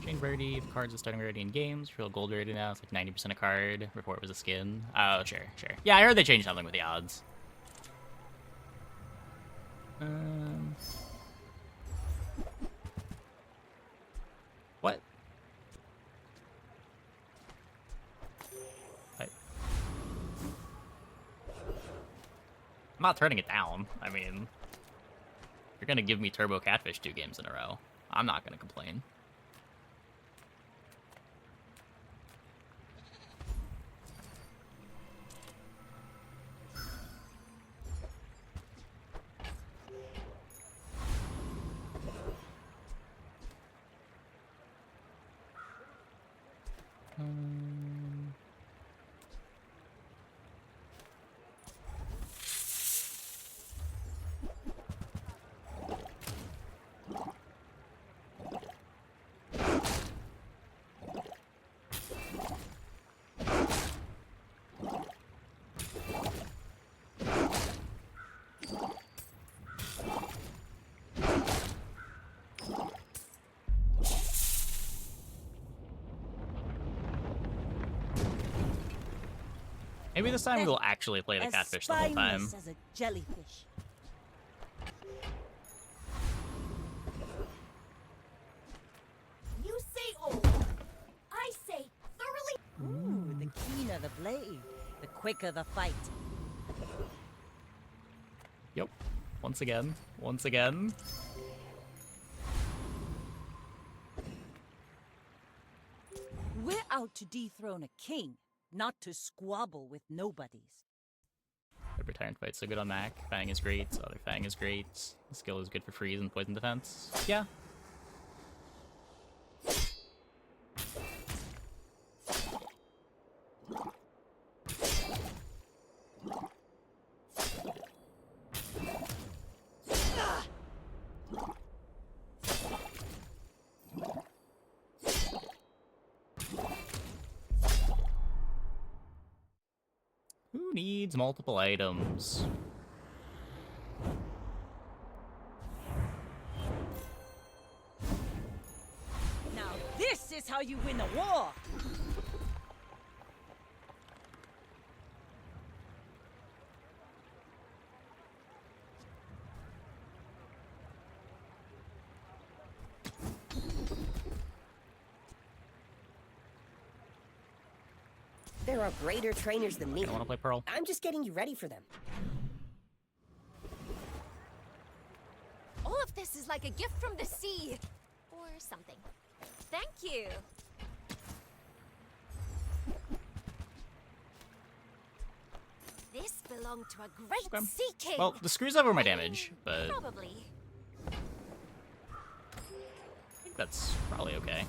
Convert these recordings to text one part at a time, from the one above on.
Change rarity of cards with starting rarity in games. Real gold rarity now. It's like 90% a card. Before it was a skin. Oh, sure. Yeah, I heard they changed something with the odds. What? I'm not turning it down. I mean, you're gonna give me Turbo Catfish 2 games in a row. I'm not gonna complain. Maybe this time we'll actually play the catfish the whole time. As a jellyfish. You say old. I say thoroughly. Ooh, the keener the blade, the quicker the fight. Yep. Once again. We're out to dethrone a king, not to squabble with nobodies. Every tyrant fight's so good on Mac. Fang is great. Other Fang is great. The skill is good for freeze and poison defense. Yeah. Who needs multiple items? Now this is how you win a war! There are greater trainers than me. I want to play Pearl. I'm just getting you ready for them. All of this is like a gift from the sea. Or something. Thank you. This belonged to a great Okay. sea king. Well, the screws over my damage, but Probably. I think that's probably okay.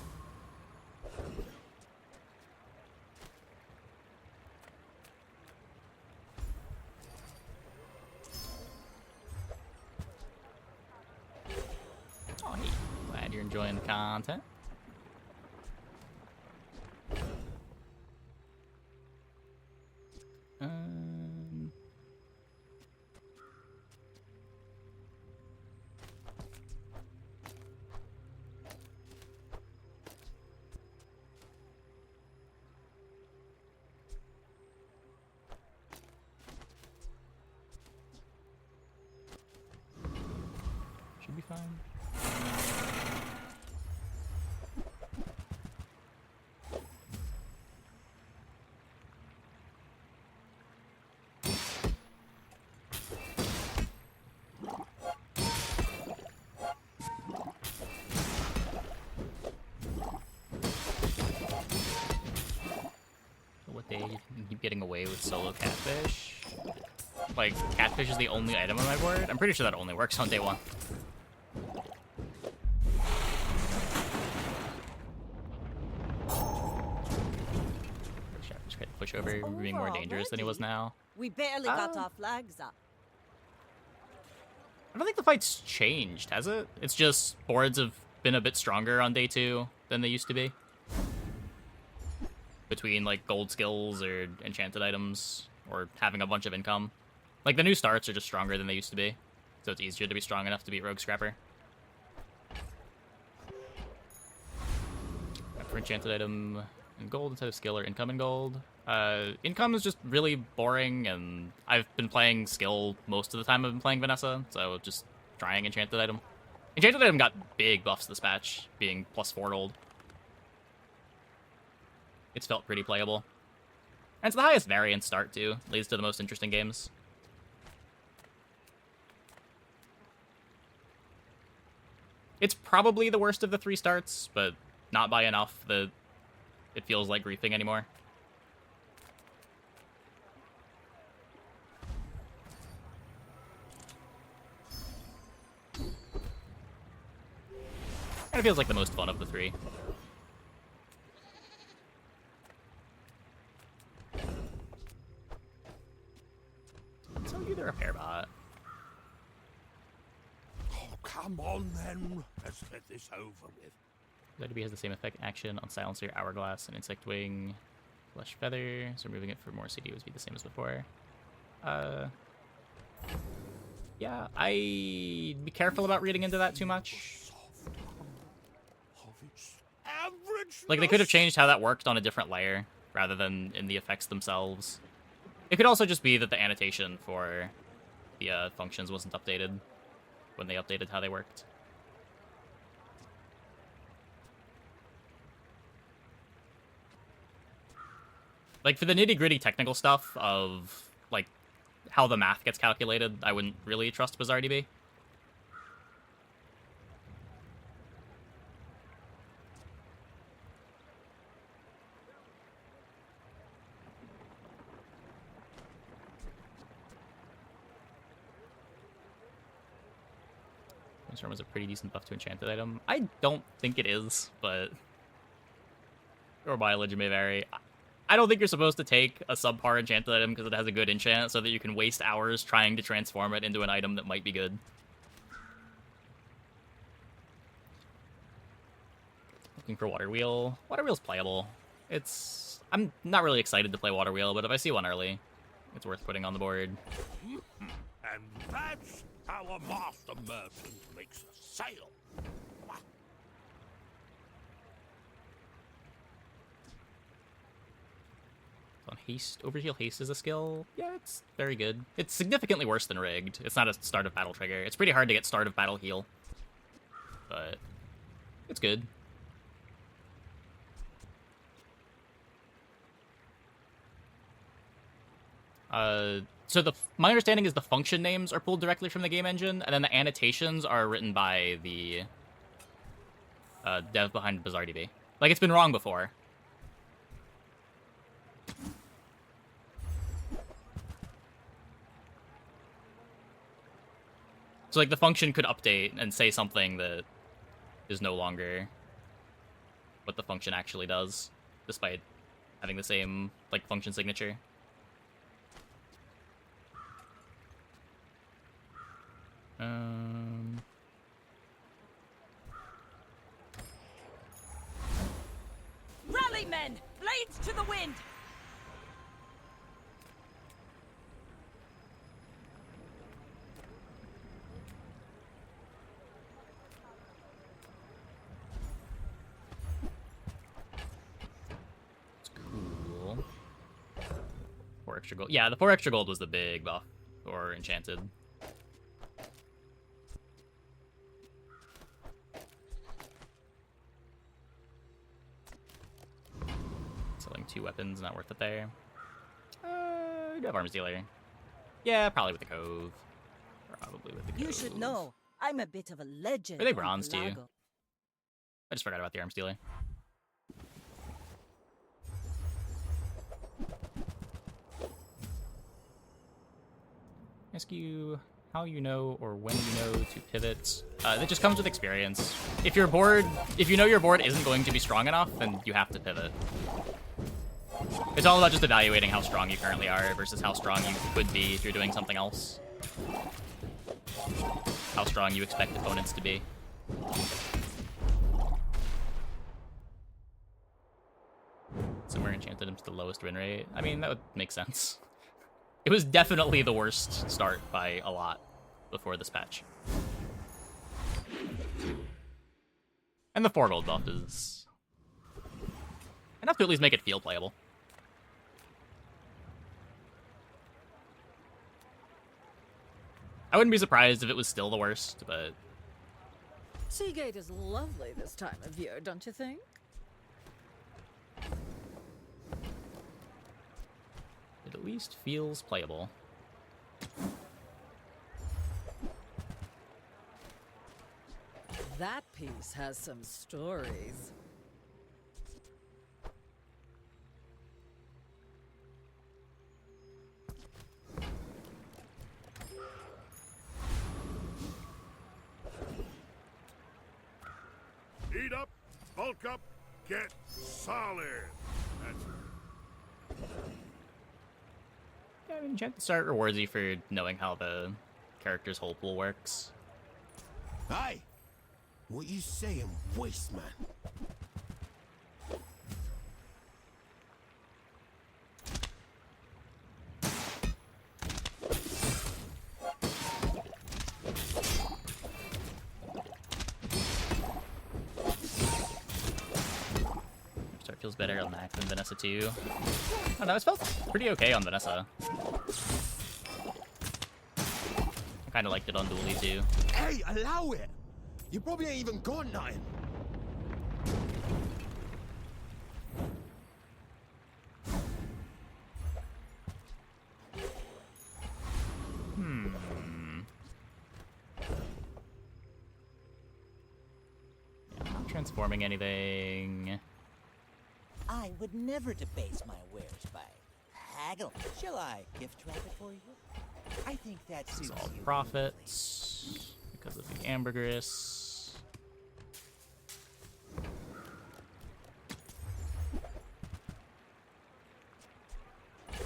Oh, hey. Glad you're enjoying the content. Should be fine. What day you keep getting away with solo catfish? Like, catfish is the only item on my board? I'm pretty sure that only works on day 1. Just tried to push over, being more dangerous than he was now. We barely got our flags up. I don't think the fight's changed, has it? It's just boards have been a bit stronger on day 2 than they used to be. Between, like, gold skills or enchanted items, or having a bunch of income. Like, the new starts are just stronger than they used to be, so it's easier to be strong enough to beat Rogue Scrapper. For enchanted item in gold instead of skill or income in gold. Income is just really boring, and I've been playing skill most of the time I've been playing Vanessa, so just trying enchanted item. Enchanted item got big buffs this patch, being +4 gold. It's felt pretty playable. And it's the highest variance start, too. Leads to the most interesting games. It's probably the worst of the 3 starts, but not by enough that it feels like griefing anymore. Kind of feels like the most fun of the 3. So you, they're a pair bot. Oh, come on then. Let's get this over with. ZB has the same effect action on Silencer, Hourglass, and Insect Wing, Flesh Feather, so removing it for more CD would be the same as before. Yeah, I'd be careful about reading into that too much. Like, they could have changed how that worked on a different layer, rather than in the effects themselves. It could also just be that the annotation for the functions wasn't updated when they updated how they worked. Like, for the nitty-gritty technical stuff of, like, how the math gets calculated, I wouldn't really trust Bazaar DB. Storm was a pretty decent buff to enchanted item. I don't think it is, but your mileage may vary. I don't think you're supposed to take a subpar enchanted item because it has a good enchant so that you can waste hours trying to transform it into an item that might be good. Looking for Water Wheel. Water Wheel's playable. I'm not really excited to play Water Wheel, but if I see one early, it's worth putting on the board. And that's how a master merchant makes a sale. On Haste, Overheal Haste is a skill. Yeah, it's very good. It's significantly worse than Rigged. It's not a start of battle trigger. It's pretty hard to get start of battle heal, but it's good. So my understanding is the function names are pulled directly from the game engine, and then the annotations are written by the dev behind Bazaar DB. Like, it's been wrong before. So, like, the function could update and say something that is no longer what the function actually does, despite having the same, like, function signature. Rally, men! Blades to the wind! Cool. 4 extra gold. Yeah, the 4 extra gold was the big buff for enchanted. Selling 2 weapons, not worth it there. You do have Arms Dealer. Yeah, probably with the Cove. Probably with the Cove. You should know, I'm a bit of a legend. Are they on bronze to you? Pelago. I just forgot about the Arms Dealer. Ask you how you know or when you know to pivot. That just comes with experience. If your board, if you know your board isn't going to be strong enough, then you have to pivot. It's all about just evaluating how strong you currently are versus how strong you could be if you're doing something else. How strong you expect opponents to be. Somewhere enchanted him to the lowest win rate. I mean, that would make sense. It was definitely the worst start by a lot before this patch. And the 4 gold buff is Enough to at least make it feel playable. I wouldn't be surprised if it was still the worst, but Seagate is lovely this time of year, don't you think? it at least feels playable. That piece has some stories. Eat up, bulk up, get solid. That's Yeah, I mean, Enchant Start rewards you for knowing how the character's whole pool works. Hey! What you saying, waste man? Start feels better on Mac than Vanessa too. I don't know, it felt pretty okay on Vanessa. I kind of liked it on Dually too. Hey, allow it! You probably ain't even got nothing. Not transforming anything. I would never debase my wares by haggling. Shall I gift wrap it for you? I think that This is suits all you. profits because of the ambergris.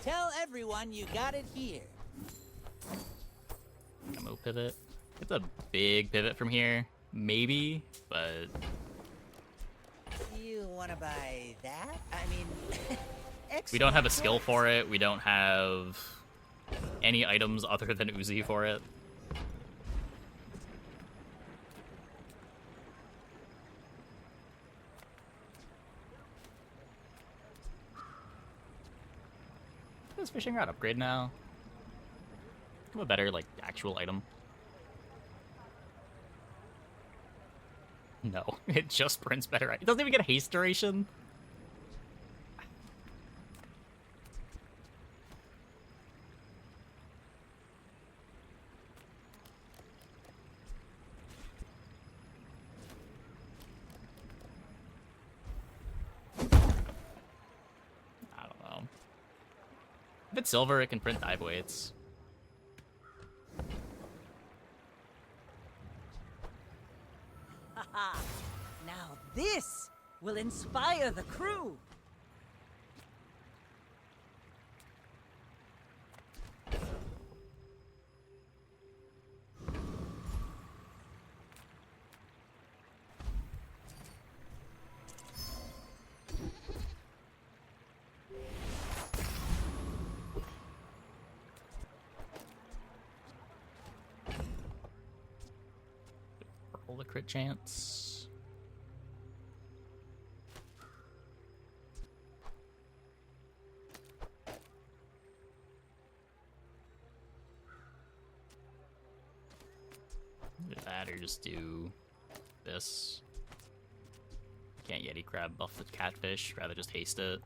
Tell everyone you got it here. Ammo pivot. It's a big pivot from here, maybe, but You want to buy that? I mean, we don't have a skill for it. We don't have any items other than Uzi for it. Does fishing rod upgrade now? Give a better, like, actual item. No, it just prints better. It doesn't even get a haste duration. I don't know. If it's silver, it can print dive weights. Haha! Now this will inspire the crew. Roll the crit chance. Do that or just do this. Can't Yeti crab buff the catfish, rather just haste it.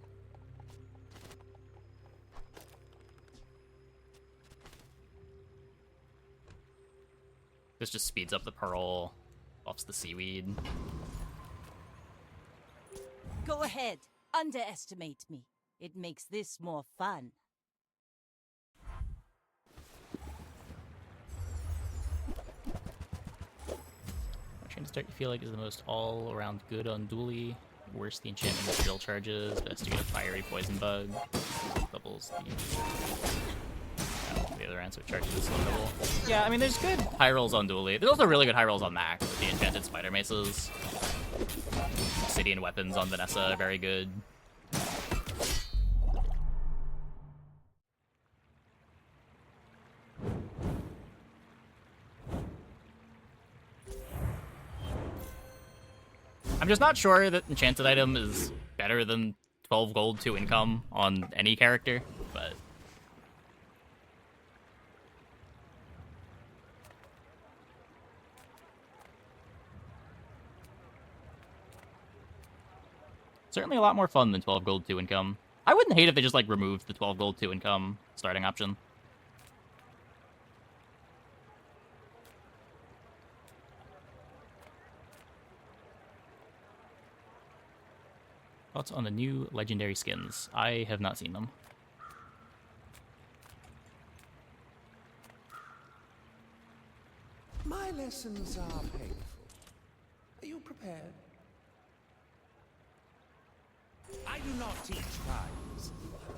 This just speeds up the pearl, buffs the seaweed. Go ahead, underestimate me. It makes this more fun. Trying to start to feel like is the most all-around good on Dually. Worse the enchantment with drill charges. Best to get a fiery poison bug. Doubles the other answer charges the slow double. Yeah, I mean there's good high rolls on Dually. There's also really good high rolls on Mac with the enchanted spider maces. Obsidian weapons on Vanessa are very good. I'm just not sure that enchanted item is better than 12 gold to income on any character, but certainly a lot more fun than 12 gold to income. I wouldn't hate if they just like removed the 12 gold to income starting option. Thoughts on the new legendary skins? I have not seen them. My lessons are painful. Are you prepared? I do not teach rhymes.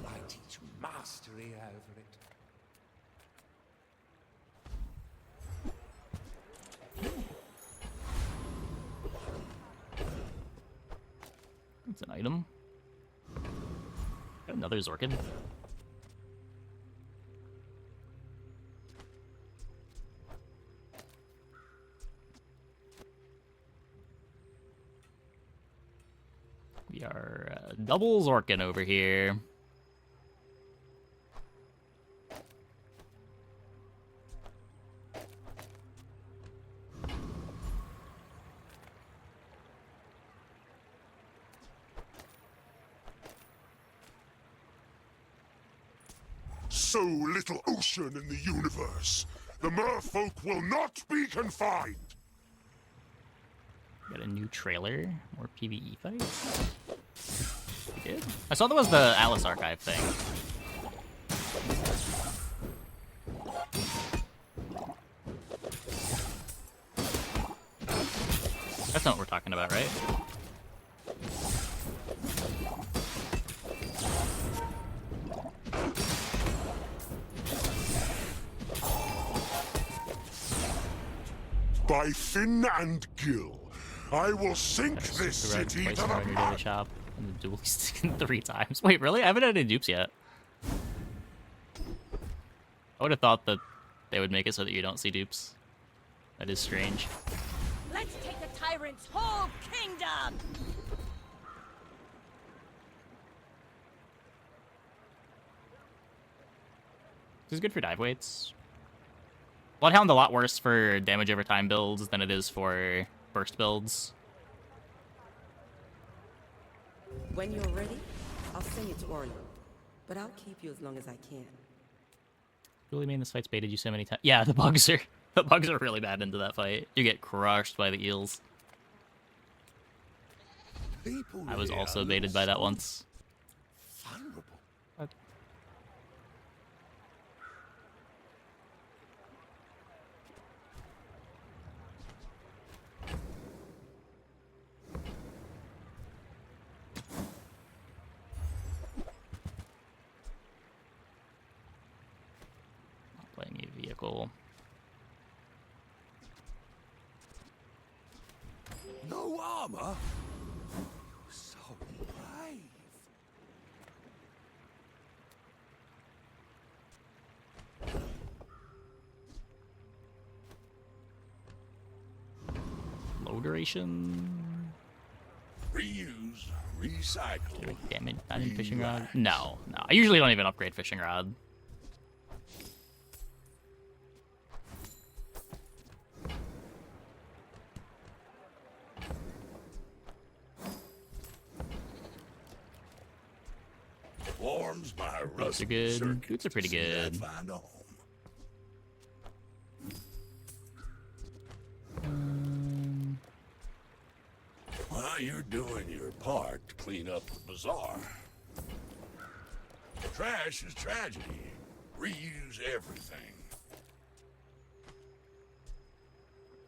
I teach mastery over it. It's an item. Got another Zorkin. We are double Zorkin over here. So little ocean in the universe. The merfolk will not be confined. Got a new trailer. More PvE fights. We good? I saw there was the Atlas Archive thing. That's not what we're talking about, right? By fin and gill, I will sink Just this arrived city to twice in the our daily mud. shop and the dual skin 3 times. Wait, really? I haven't had any dupes yet. I would have thought that they would make it so that you don't see dupes. That is strange. Let's take the tyrant's whole kingdom! This is good for dive weights. Bloodhound a lot worse for damage over time builds than it is for burst builds. When you're ready, I'll send you to Orlando. But I'll keep you as long as I can. Really mean this fight's baited you so many times. Yeah, the bugs are really bad into that fight. You get crushed by the eels. People I was here also are baited by that once. vulnerable. Not playing a vehicle. No armor? So brave. Low duration. Reuse, recycle. Damage, diamond fishing rod. No. I usually don't even upgrade fishing rod. Warms my Boots are rusty good. circuit Boots are pretty to see that good. find a home. Well, you're doing your part to clean up the bazaar. Trash is tragedy. Reuse everything.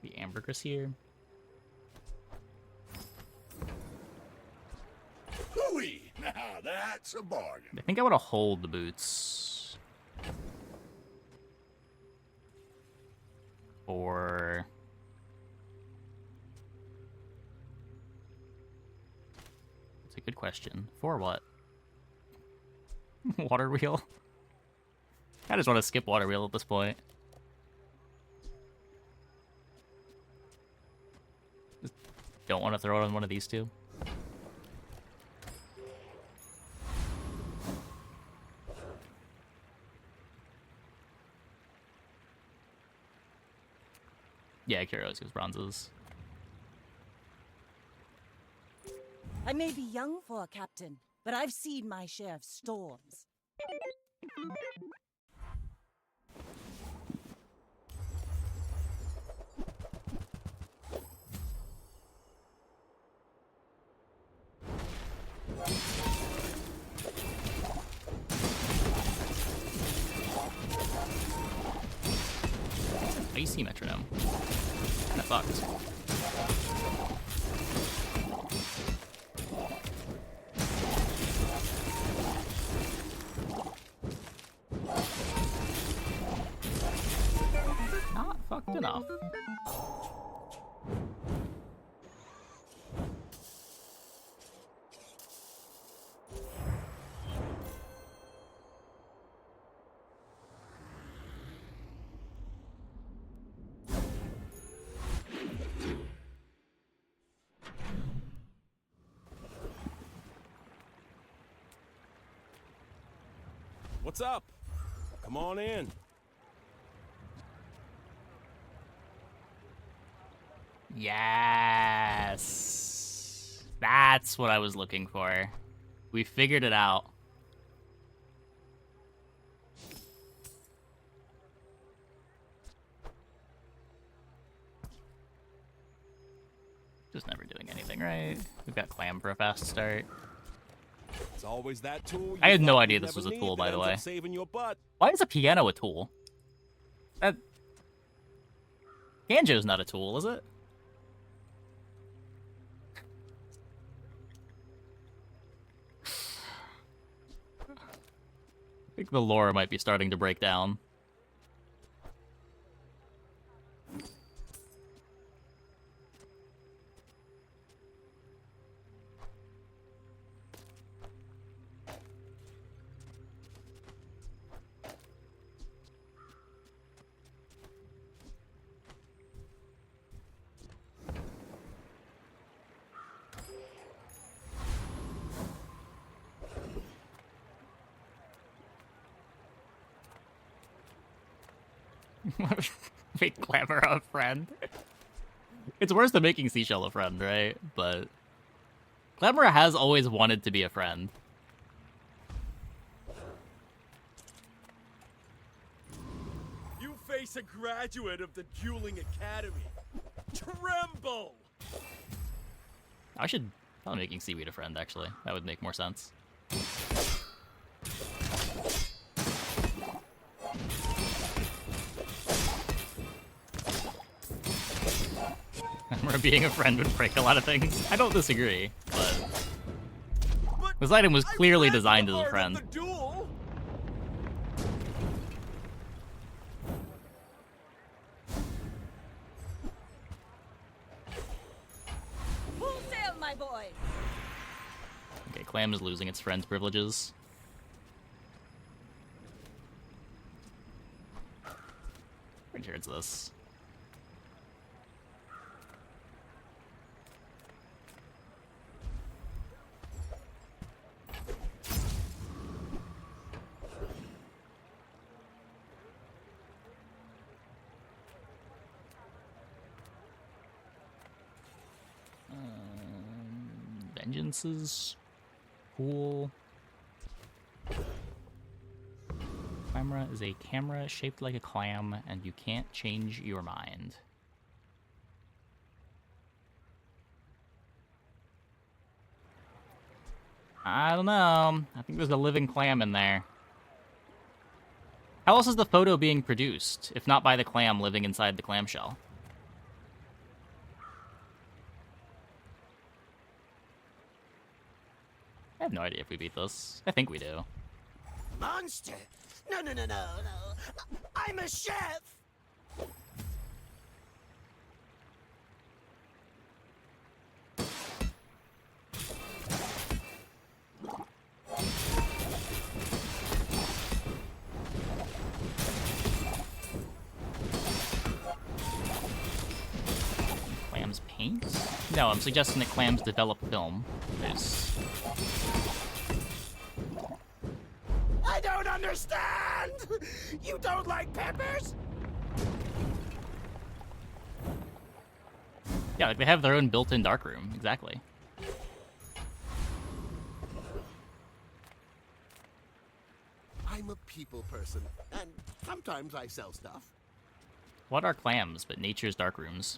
The ambergris here. Hooey! Now that's a bargain. I think I want to hold the boots. Or it's a good question. For what? Water wheel? I just want to skip water wheel at this point. Just don't want to throw it on one of these two. Yeah, Kuros gives bronzes. I may be young for a captain, but I've seen my share of storms. Icy metronome. Kinda fucked. Not fucked enough. What's up? Come on in. Yes. That's what I was looking for. We figured it out. Just never doing anything right. We've got Clam for a fast start. It's always that tool. I had no idea this was a tool, by the way. Saving your butt. Why is a piano a tool? Banjo's not a tool, is it? I think the lore might be starting to break down. Make Clamera a friend. It's worse than making Seashell a friend, right? But Clamera has always wanted to be a friend. You face a graduate of the Dueling Academy. Tremble! I should probably making Seaweed a friend, actually. That would make more sense. Being a friend would break a lot of things. I don't disagree, but this item was clearly designed as a friend. Full sail, my boy! Okay, Clam is losing its friend's privileges. Pretty sure it's this. Vengeances. Cool. Clamera is a camera shaped like a clam, and you can't change your mind. I don't know. I think there's a living clam in there. How else is the photo being produced, if not by the clam living inside the clamshell? I have no idea if we beat this. I think we do. Monster! No. I'm a chef! Clams paint? No, I'm suggesting that clams develop film. There's... I don't understand! You don't like peppers? Yeah, like they have their own built-in darkroom. Exactly. I'm a people person, and sometimes I sell stuff. What are clams but nature's darkrooms?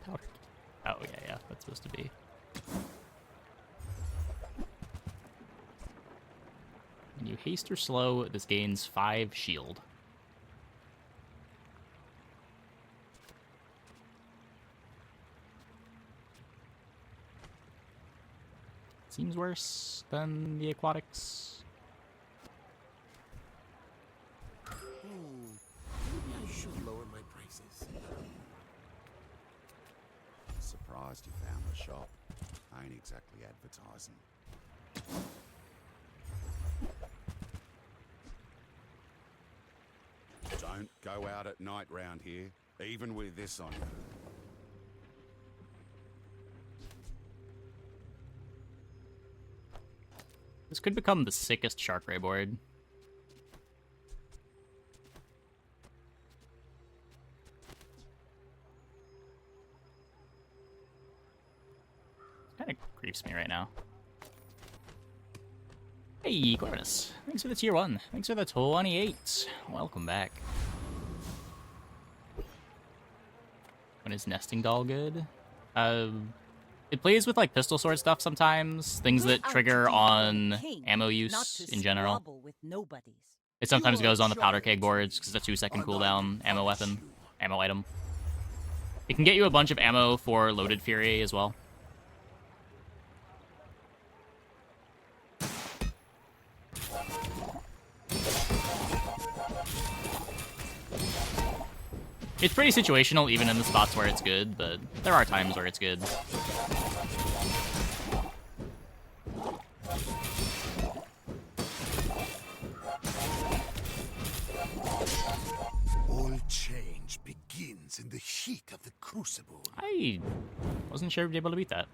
Powder. Oh, yeah, that's supposed to be. When you haste or slow, this gains 5 shield. Seems worse than the aquatics. Maybe I should lower my prices. Surprised you found the shop. I ain't exactly advertising. Don't go out at night round here, even with this on you. This could become the sickest shark ray board. Kind of creeps me right now. Hey, Corvinus. Thanks for the tier 1. Thanks for the 28. Welcome back. When is Nesting Doll good? It plays with like pistol sword stuff sometimes, things that trigger on ammo use in general. It sometimes goes on the powder keg boards because it's a 2-second cooldown ammo weapon, ammo item. It can get you a bunch of ammo for loaded fury as well. It's pretty situational even in the spots where it's good, but there are times where it's good. All change begins in the heat of the crucible. I wasn't sure we'd be able to beat that.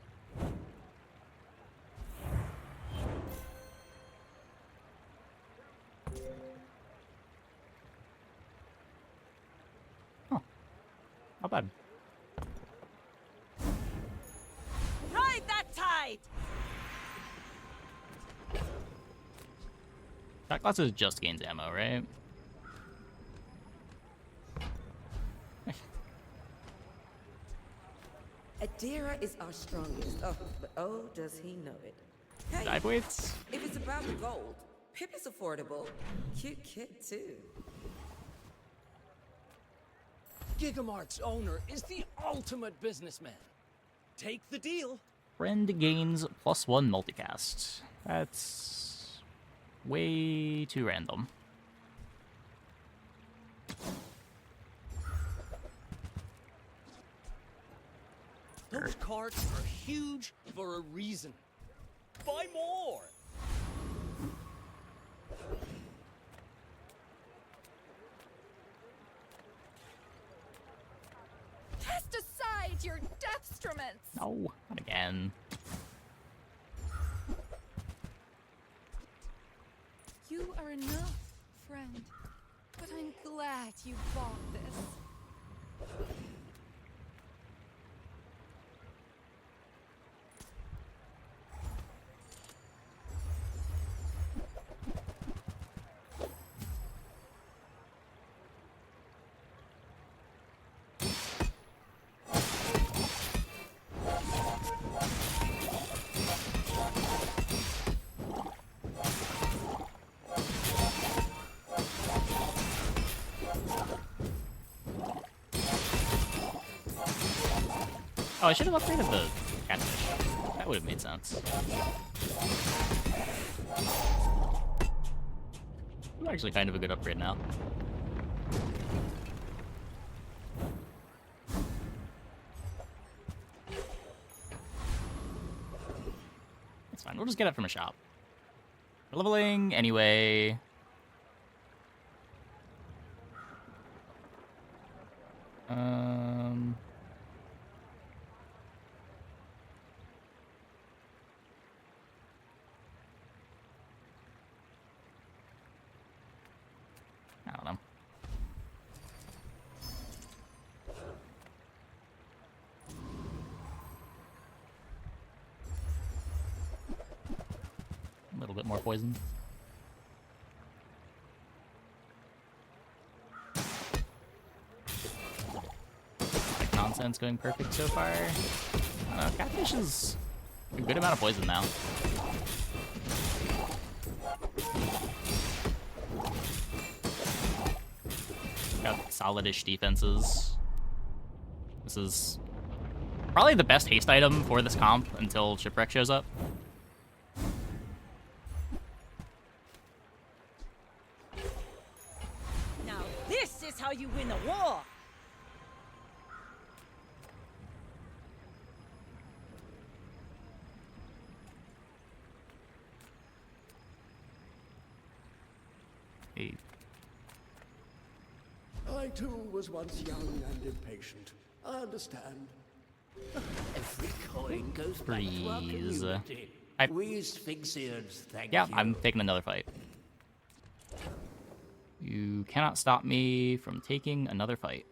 Not bad. Ride that tide! That class just gains ammo, right? Adira is our strongest. Oh, but oh, does he know it? Hey, Dive weights? if it's about the gold, Pip is affordable. Cute kid, too. Gigamart's owner is the ultimate businessman. Take the deal. Friend gains +1 multicast. That's way too random. Those carts are huge for a reason. Buy more. Cast aside your deathstruments. No, not again. You are enough, friend. But I'm glad you bought this. Oh, I should have upgraded the catfish. That would have made sense. Ooh, actually kind of a good upgrade now. It's fine, we'll just get it from a shop. We're leveling anyway. I don't know. A little bit more poison. Like nonsense going perfect so far. I don't know, catfish is a good amount of poison now. Got solidish defenses. This is probably the best haste item for this comp until Shipwreck shows up. Now this is how you win a war. Hey. I too was once young and impatient. I understand. Every coin goes back to our Freeze. community. We Sphinxians thank Yeah, you. I'm taking another fight. You cannot stop me from taking another fight.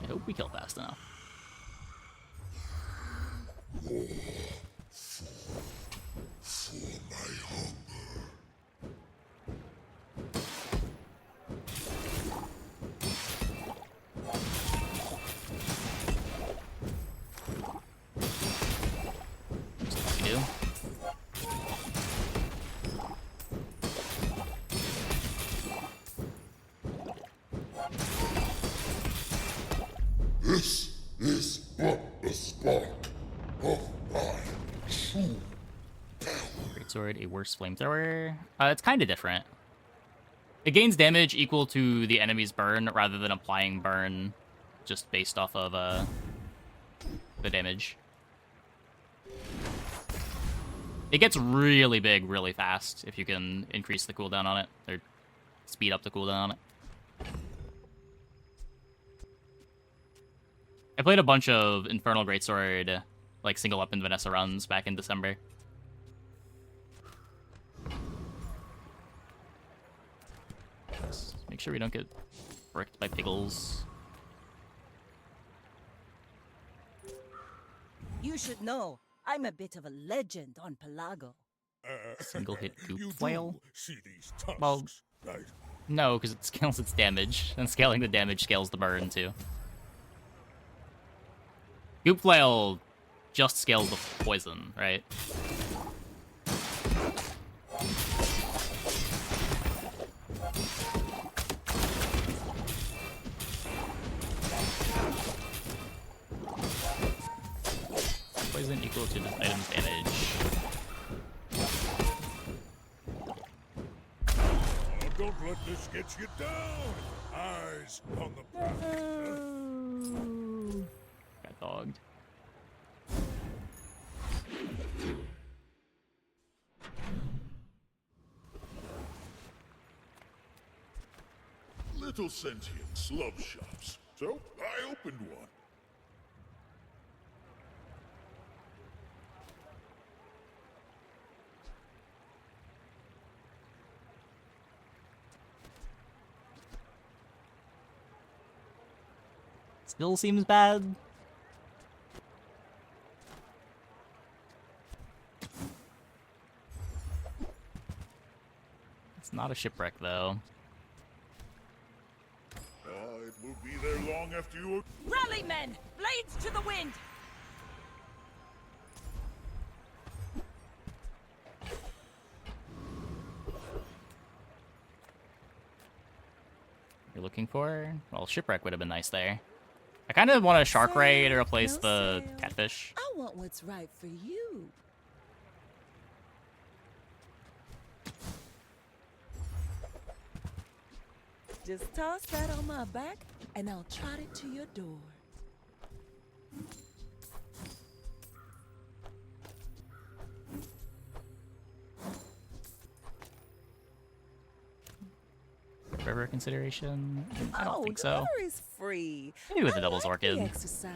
I hope we kill fast enough. Just like you do. This is but the spark of my true Greatsword, a worse flamethrower. It's kind of different. It gains damage equal to the enemy's burn rather than applying burn just based off of the damage. It gets really big really fast if you can increase the cooldown on it, or speed up the cooldown on it. I played a bunch of Infernal Greatsword, like single weapon Vanessa runs back in December. Let's make sure we don't get bricked by piggles. You should know, I'm a bit of a legend on Pelago. Single hit goop you flail. do see these tusks, Well, right? no, because it scales its damage, and scaling the damage scales the burn too. Goop flail just scales the poison, right? Poison equal to this item's damage. Oh, don't let this get you down. Eyes on the prize. Got dogged. Little sentient slub shops. So I opened one. Still seems bad. It's not a shipwreck, though. It will be there long after you... Rally, men! Blades to the wind! You're looking for? Well, shipwreck would have been nice there. I kind of want a shark ray to replace No the sale. catfish. I want what's right for you. Just toss that on my back, and I'll trot it to your door. River consideration? I don't think the so. water is free. Maybe with the I Devil's like the Orchid. exercise.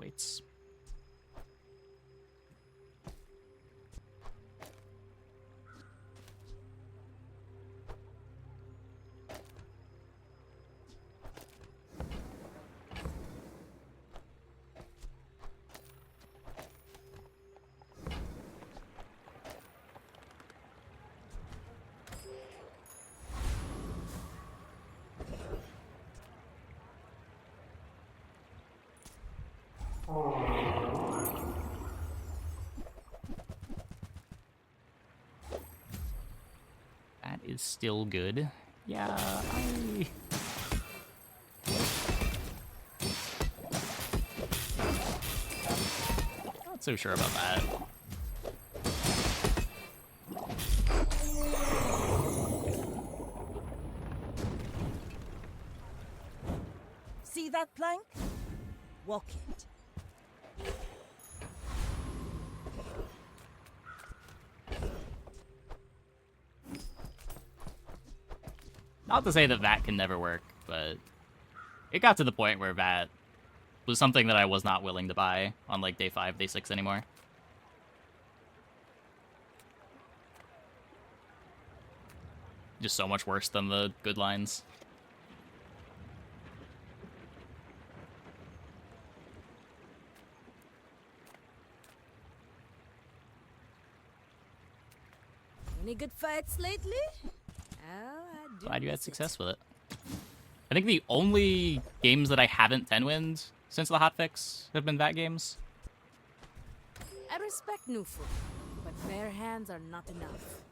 awaits. That is still good. Yeah, not so sure about that. See that plank? Walk it. Not to say that that can never work, but it got to the point where that was something that I was not willing to buy on like day 5, day 6 anymore. Just so much worse than the good lines. Any good fights lately? Oh, I do. Glad you had success with it. I think the only games that I haven't 10-winned since the hotfix have been that games. I respect new food, but bare hands are not enough.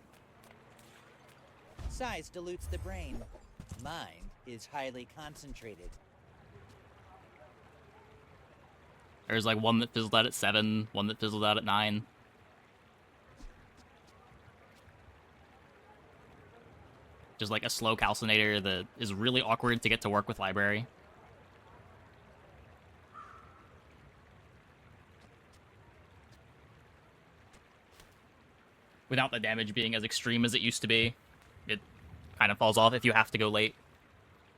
Size dilutes the brain. Mind is highly concentrated. There's like one that fizzled out at 7, one that fizzled out at 9. Just like a slow calcinator that is really awkward to get to work with library. Without the damage being as extreme as it used to be, it kind of falls off if you have to go late.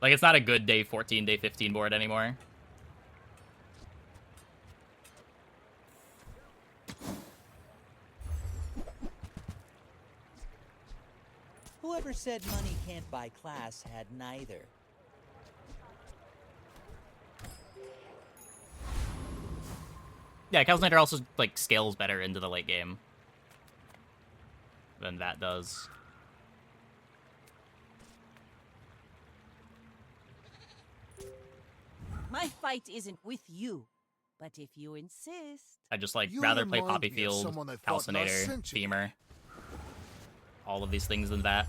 Like, it's not a good day 14, day 15 board anymore. Whoever said money can't buy class had neither. Yeah, calcinator also like scales better into the late game than that does. My fight isn't with you, but if you insist. I just like You rather play remind Poppy me of Field, someone I fought last calcinator, century. femur, all of these things than that.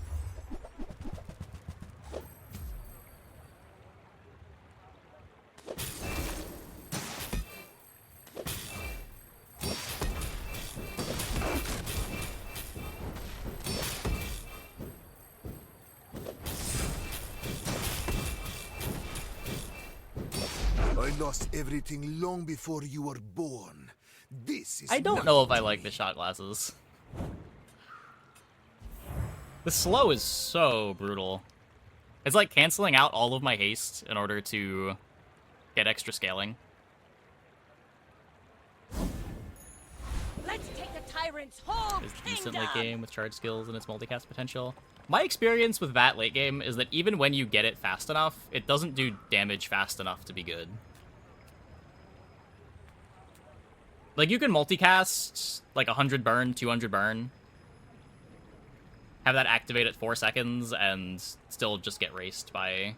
I lost everything long before you were born. This is I don't know if I like the shot glasses. The slow is so brutal. It's like canceling out all of my haste in order to get extra scaling. Let's take the tyrant's whole It's decent kingdom. late game with charge skills and its multicast potential. My experience with that late game is that even when you get it fast enough, it doesn't do damage fast enough to be good. Like, you can multicast, like, 100 burn, 200 burn. Have that activate at 4 seconds, and still just get raced by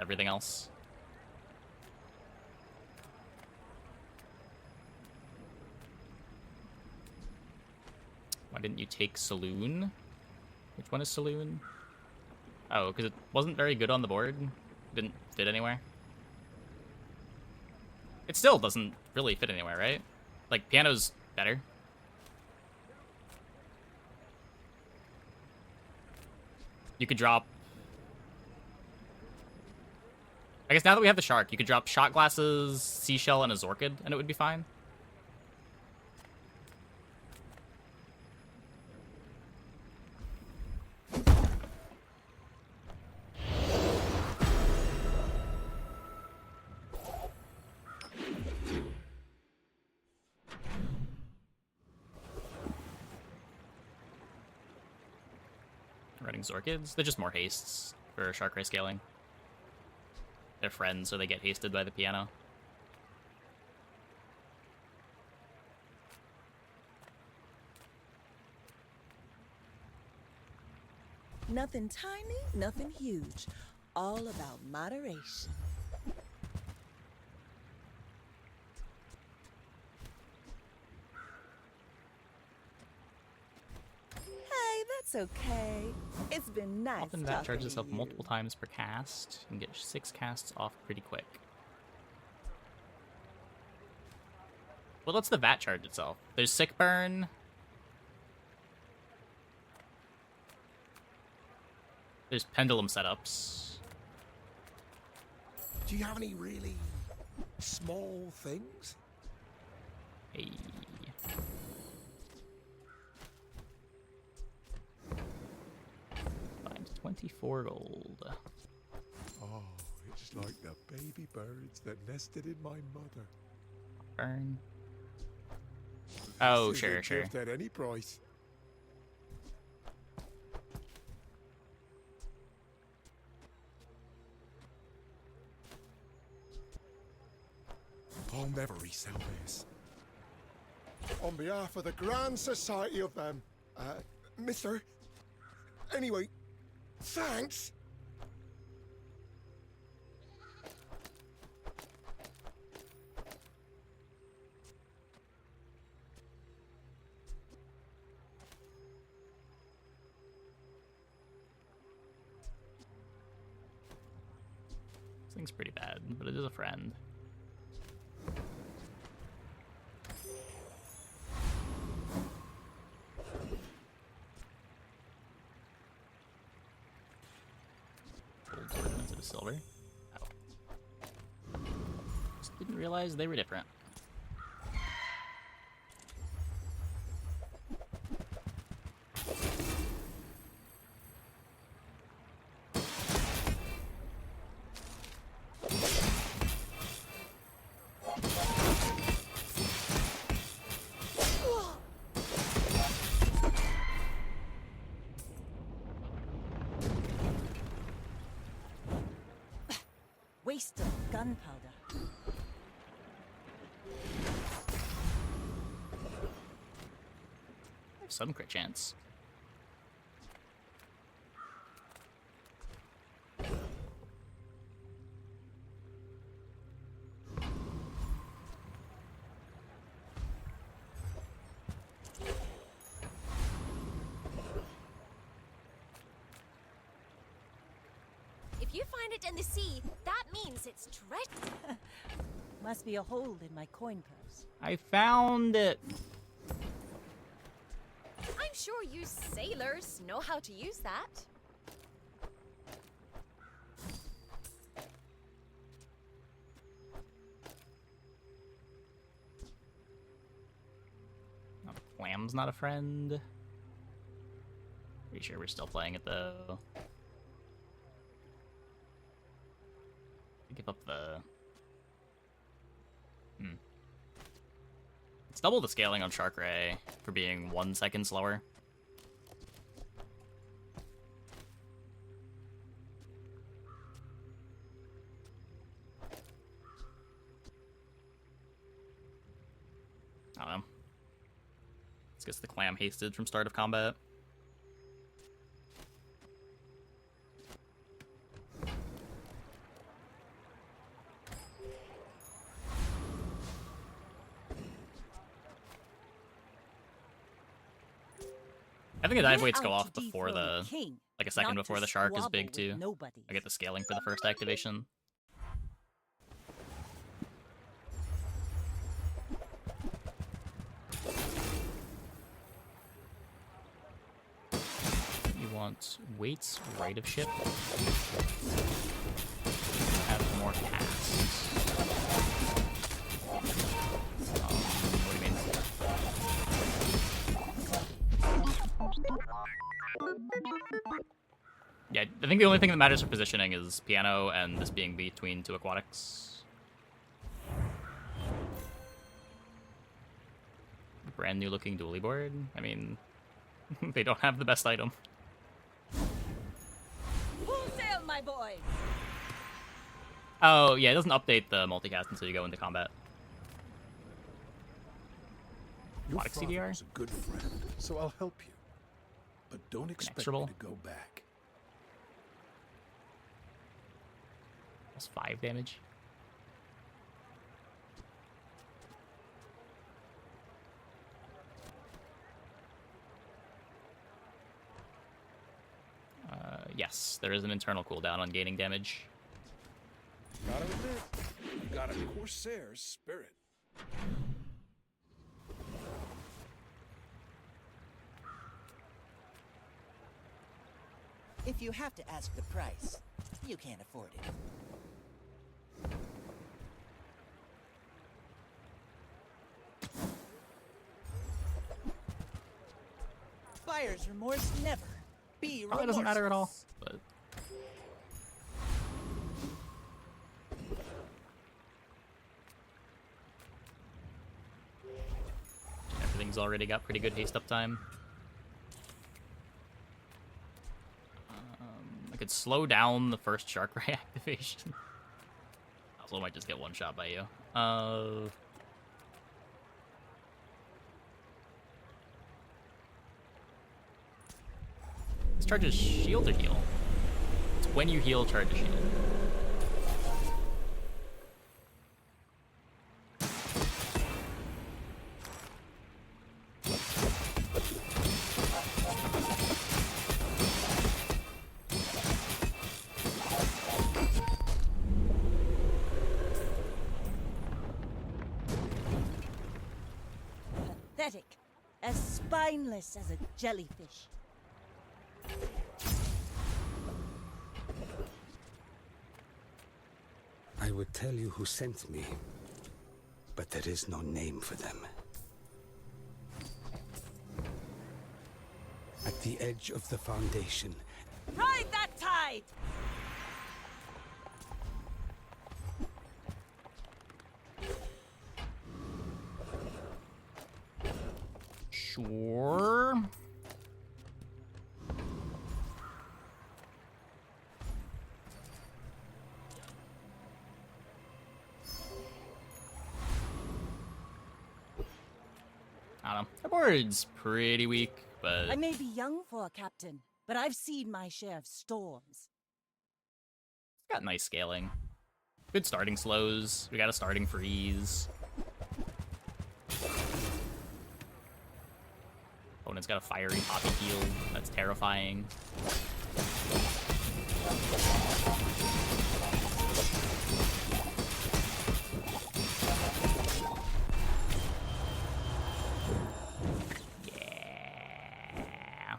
everything else. Why didn't you take Saloon? Which one is Saloon? Oh, because it wasn't very good on the board. Didn't fit anywhere. It still doesn't really fit anywhere, right? Like, piano's better. You could drop... I guess now that we have the shark, you could drop shot glasses, seashell, and a Zorkid, and it would be fine. having Zorkids. They're just more hastes for Shark Ray scaling. They're friends, so they get hasted by the piano. Nothing tiny, nothing huge. All about moderation. Hey, that's okay. It's been nice. Often that charges itself multiple times per cast. You can get 6 casts off pretty quick. What lets the VAT charge itself? There's Sick Burn. There's Pendulum setups. Do you have any really small things? Hey. Find 24 gold. Oh, it's like the baby birds that nested in my mother. Burn. Oh, This is sure, a sure. gift at any price. I'll never resell this. On behalf of the Grand Society of them, Mister. Anyway, thanks. This thing's pretty bad, but it is a friend. Gold sword instead of silver. Oh. Just didn't realize they were different. Waste of gunpowder. I have some crit chance. If you find it in the sea, that means it's treasure. Must be a hole in my coin purse. I found it. I'm sure you sailors know how to use that. Oh, Clam's not a friend. Pretty sure we're still playing it though. Give up the... It's double the scaling on Shark Ray for being 1 second slower. I don't know. Let's get the Clam hasted from start of combat. I think the dive weights go off before the, like a second before the shark is big too. I get the scaling for the first activation. You want weights right of ship. Have more casts. What do you mean? Yeah, I think the only thing that matters for positioning is piano and this being between 2 aquatics. Brand new looking dually board. I mean, they don't have the best item. Full sail, my boys! Oh, yeah, it doesn't update the multicast until you go into combat. Your Aquatic father CDR? was a good friend, so I'll help you. But don't expect me Inexorable? to go back. That's 5 damage. Yes, there is an internal cooldown on gaining damage. Gotta admit, you got a Corsair's spirit. If you have to ask the price, you can't afford it. Buyer's remorse never. Be Probably doesn't matter at all, but everything's already got pretty good haste uptime. I could slow down the first shark ray activation. Also might just get one shot by you. This charges shield or heal? It's when you heal, charge a shield. Pathetic. As spineless as a jellyfish. I would tell you who sent me, but there is no name for them. At the edge of the Foundation. Ride that tide! Sure. I don't know. The board's pretty weak, but I may be young for a captain, but I've seen my share of storms. it's got nice scaling. Good starting slows. We got a starting freeze. Opponent's got a fiery poppy heal. That's terrifying. Yeah.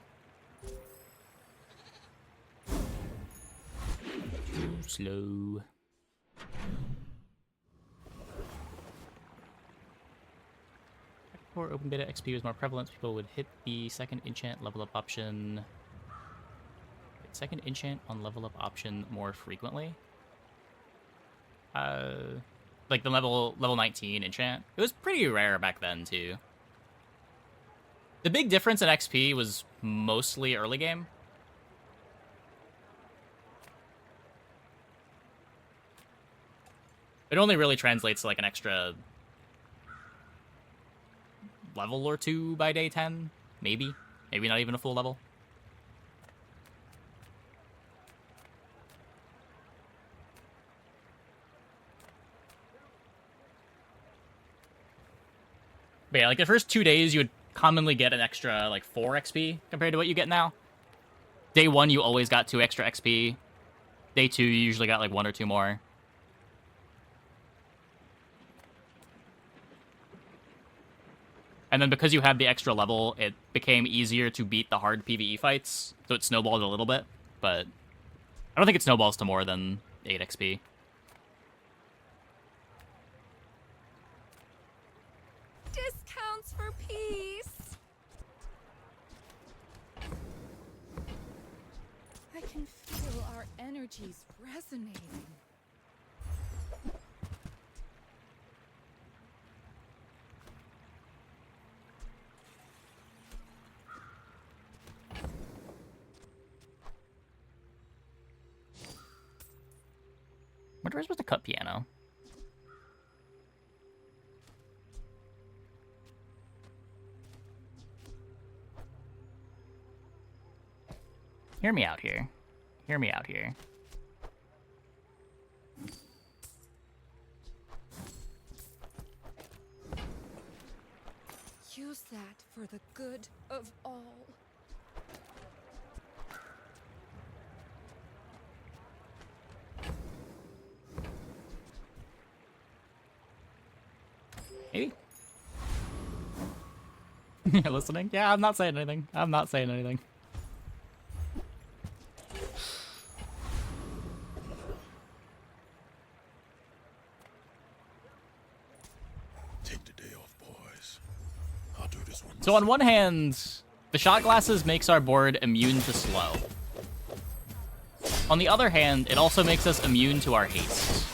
Too slow. Before open beta XP was more prevalent, people would hit the second enchant level up option. Second enchant on level up option more frequently. Like the level 19 enchant. It was pretty rare back then too. The big difference in XP was mostly early game. It only really translates to like an extra level or two by day 10, maybe. Maybe not even a full level. But yeah, like the first 2 days, you would commonly get an extra, like, 4 XP compared to what you get now. Day 1, you always got 2 extra XP. Day 2, you usually got, like, 1 or 2 more. And then because you had the extra level, it became easier to beat the hard PvE fights, so it snowballed a little bit, but I don't think it snowballs to more than 8 XP. Discounts for peace. I can feel our energies resonating. wonder where we're supposed to cut piano. Hear me out here. Hear me out here. Use that for the good of all. Maybe? You're listening? Yeah, I'm not saying anything. I'm not saying anything. Take the day off, boys. I'll do this one. So on one hand, the shot glasses makes our board immune to slow. On the other hand, it also makes us immune to our haste.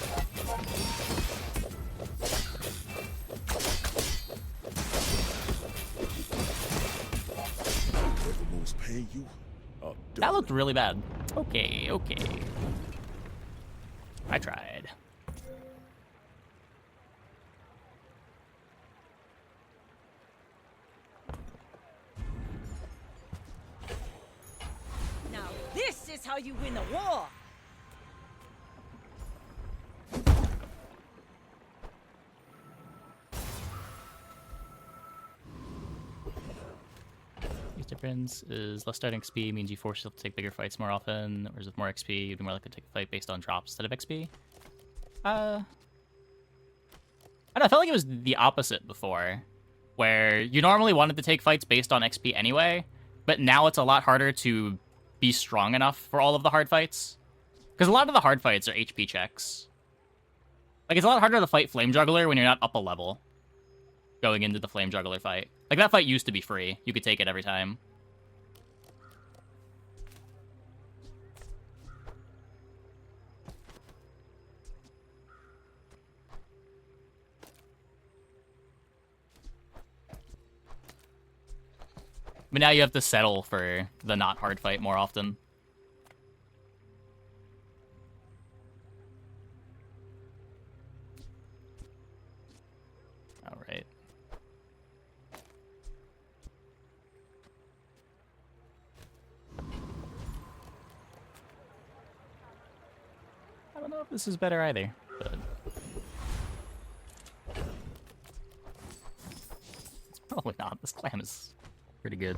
That looked really bad. Okay, okay. I tried. Now this is how you win a war! Difference is less starting XP means you force yourself to take bigger fights more often, whereas with more XP, you'd be more likely to take a fight based on drops instead of XP. I don't know, I felt like it was the opposite before, where you normally wanted to take fights based on XP anyway, but now it's a lot harder to be strong enough for all of the hard fights. Because a lot of the hard fights are HP checks. Like, it's a lot harder to fight Flame Juggler when you're not up a level going into the Flame Juggler fight. Like, that fight used to be free. You could take it every time. But now you have to settle for the not hard fight more often. All right. I don't know if this is better either, but it's probably not. This clam is pretty good.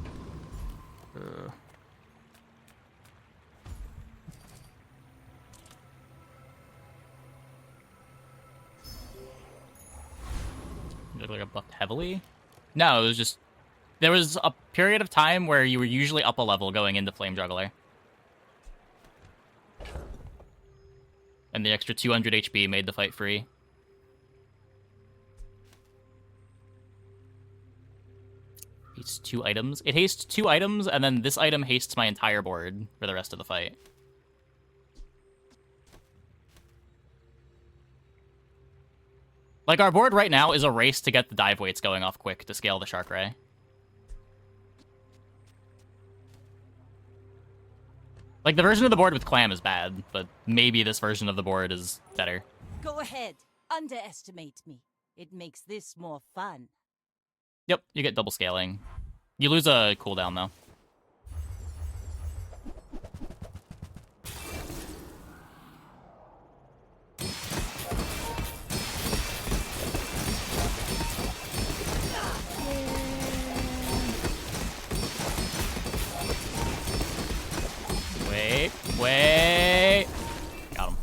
Juggler got buffed heavily? No, it was just there was a period of time where you were usually up a level going into Flame Juggler. And the extra 200 HP made the fight free. Hastes 2 items. It hastes 2 items, and then this item hastes my entire board for the rest of the fight. Like, our board right now is a race to get the dive weights going off quick to scale the Shark Ray. Like, the version of the board with Clam is bad, but maybe this version of the board is better. Go ahead. Underestimate me. It makes this more fun. Yep, you get double scaling. You lose a cooldown, though. Wait. Got him.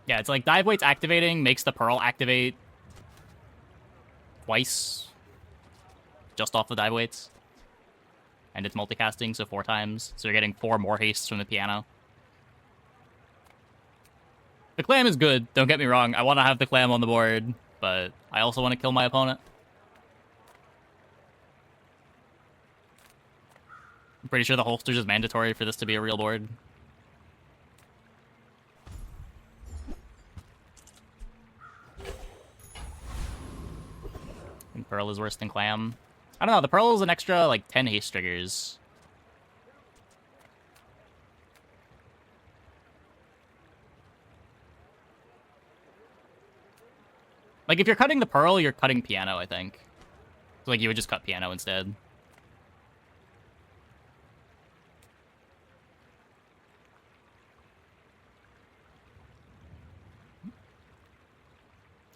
Yeah, it's like dive weights activating makes the Pearl activate twice just off the dive weights. And it's multicasting, so 4 times. So you're getting 4 more hastes from the piano. The clam is good, don't get me wrong. I want to have the clam on the board, but I also want to kill my opponent. I'm pretty sure the holsters is mandatory for this to be a real board. And Pearl is worse than Clam. I don't know, the Pearl is an extra, like, 10 haste triggers. Like, if you're cutting the Pearl, you're cutting Piano, I think. So, like, you would just cut Piano instead.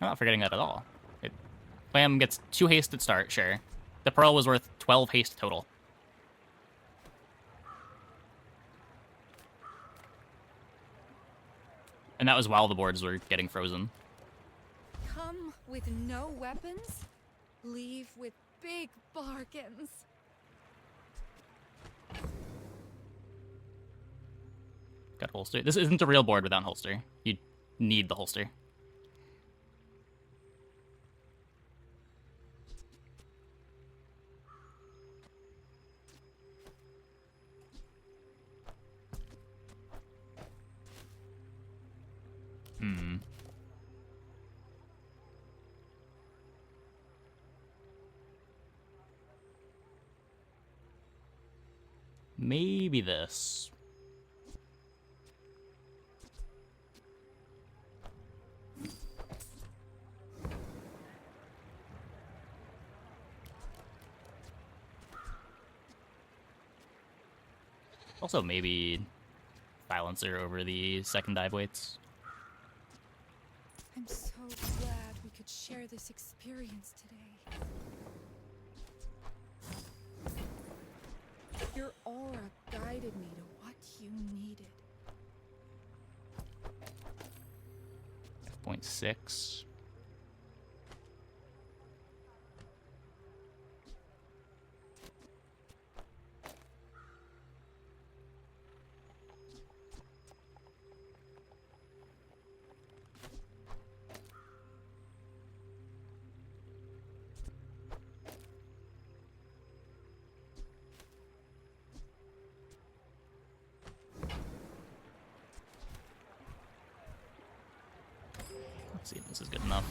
I'm not forgetting that at all. Clam gets 2 haste at start, sure. The Pearl was worth 12 haste total. And that was while the boards were getting frozen. Come with no weapons, leave with big bargains. Got holster. This isn't a real board without holster. You need the holster. Maybe this. Also, maybe silencer over the second dive weights. I'm so glad we could share this experience today. Your aura guided me to what you needed. 0.6. Let's see if this is good enough.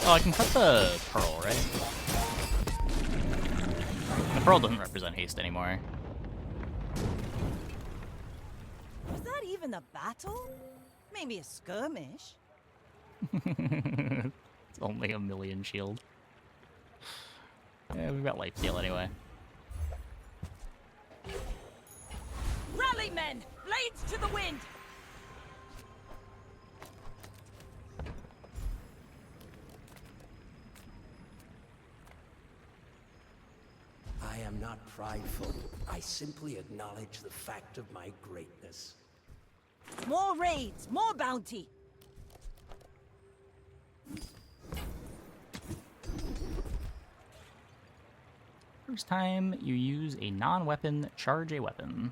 Oh, I can cut the Pearl, right? The Pearl doesn't represent haste anymore. Was that even a battle? Maybe a skirmish. It's only a million shield. Yeah, we've got life steal anyway. Rally, men! Blades to the wind! I am not prideful. I simply acknowledge the fact of my greatness. More raids, more bounty. First time you use a non-weapon, charge a weapon.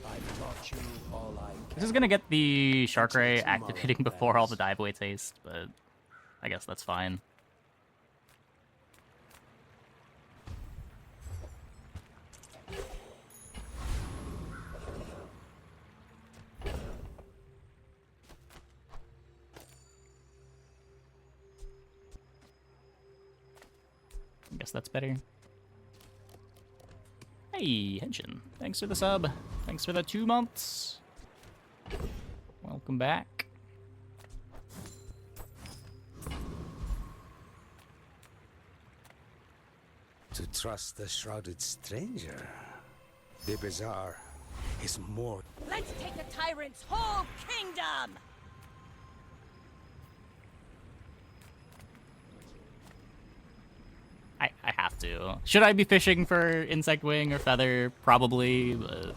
I've taught you all I can. This is gonna get the Shark Ray activating before all the dive weights haste, but I guess that's fine. I guess that's better. Hey, Henshin. Thanks for the sub. Thanks for the 2 months. Welcome back. To trust the shrouded stranger. The Bazaar is more. Let's take the tyrant's whole kingdom! I have have to. Should I be fishing for insect wing or feather? Probably, but...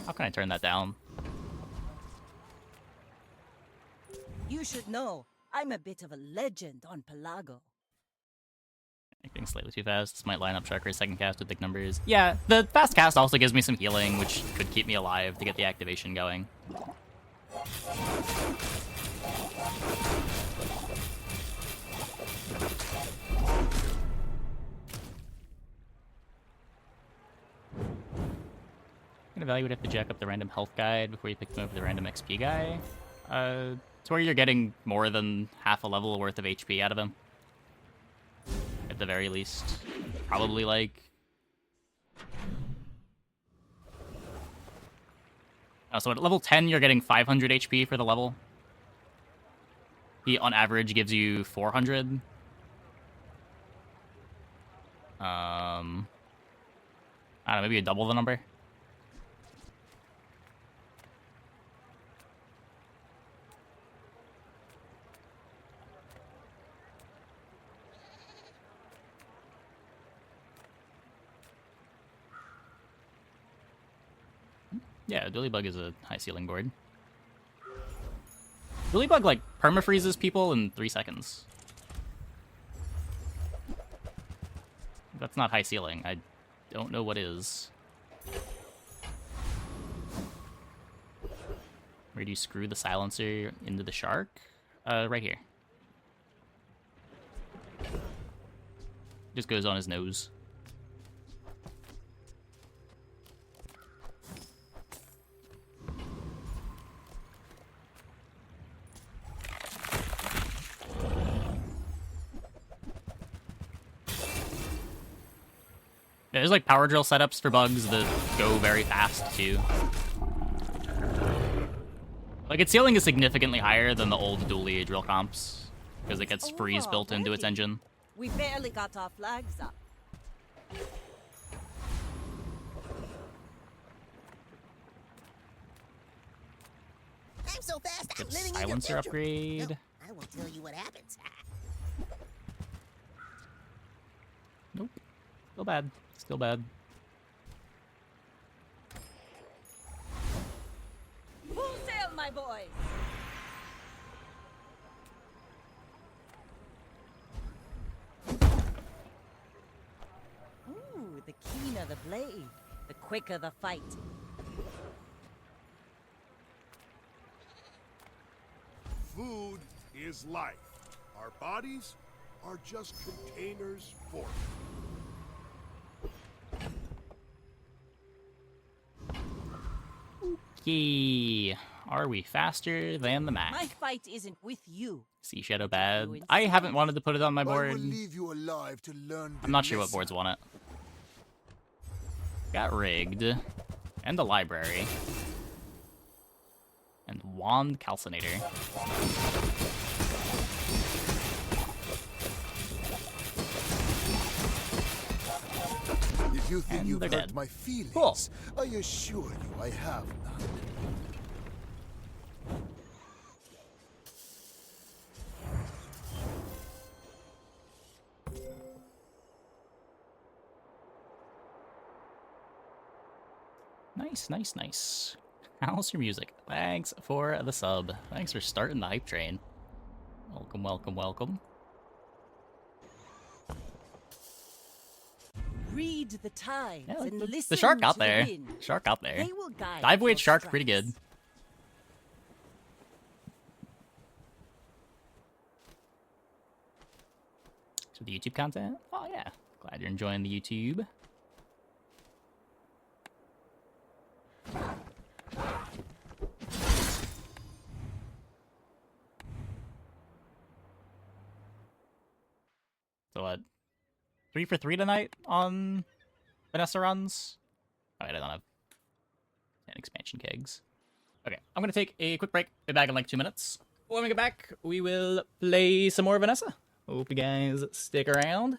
How can I turn that down? You should know, I'm a bit of a legend on Pelago. Getting slightly too fast. This might line up Sharker's second cast with big numbers. Yeah, the fast cast also gives me some healing, which could keep me alive to get the activation going. Gonna value would have to jack up the random health guide before you pick them over the random XP guy. It's where you're getting more than half a level worth of HP out of him. At the very least. Probably like... Oh, so at level 10, you're getting 500 HP for the level. He, on average, gives you 400. I don't know, maybe double the number. Yeah, Doolybug is a high ceiling board. Doolybug, like, permafreezes people in 3 seconds. That's not high ceiling. I don't know what is. Where do you screw the silencer into the shark? Right here. Just goes on his nose. Yeah, there's like power drill setups for bugs that go very fast too. Like its ceiling is significantly higher than the old dually drill comps because it gets freeze built into its engine. We barely got our flags up. I'm so fast, I'm Gets living in your silencer future. upgrade. No, I will tell you what happens. Nope. Still bad. Still bad. Full sail, my boys! Ooh, the keener the blade, the quicker the fight. Food is life. Our bodies are just containers for it. Okay. Are we faster than the Mac? My fight isn't with you. Sea Shadow bad. I haven't wanted to put it on my I board. will leave you alive to learn I'm not sure what boards want it. Got rigged. And a library. And wand calcinator. If you think And you've they're hurt dead. my feelings, Cool. I assure you I have none. Nice, nice, nice. How's your music? Thanks for the sub. Thanks for starting the hype train. Welcome, welcome, welcome. Read the tides Yeah, and listen the shark out to the there. wind. Shark out there. They will guide Dive weight your shark, steps. pretty good. So the YouTube content? Oh yeah. Glad you're enjoying the YouTube. So what? 3 for 3 tonight on Vanessa runs? Oh, wait, I don't have 10 expansion kegs. Okay, I'm gonna take a quick break. Be back in like 2 minutes. When we get back, we will play some more Vanessa. Hope you guys stick around.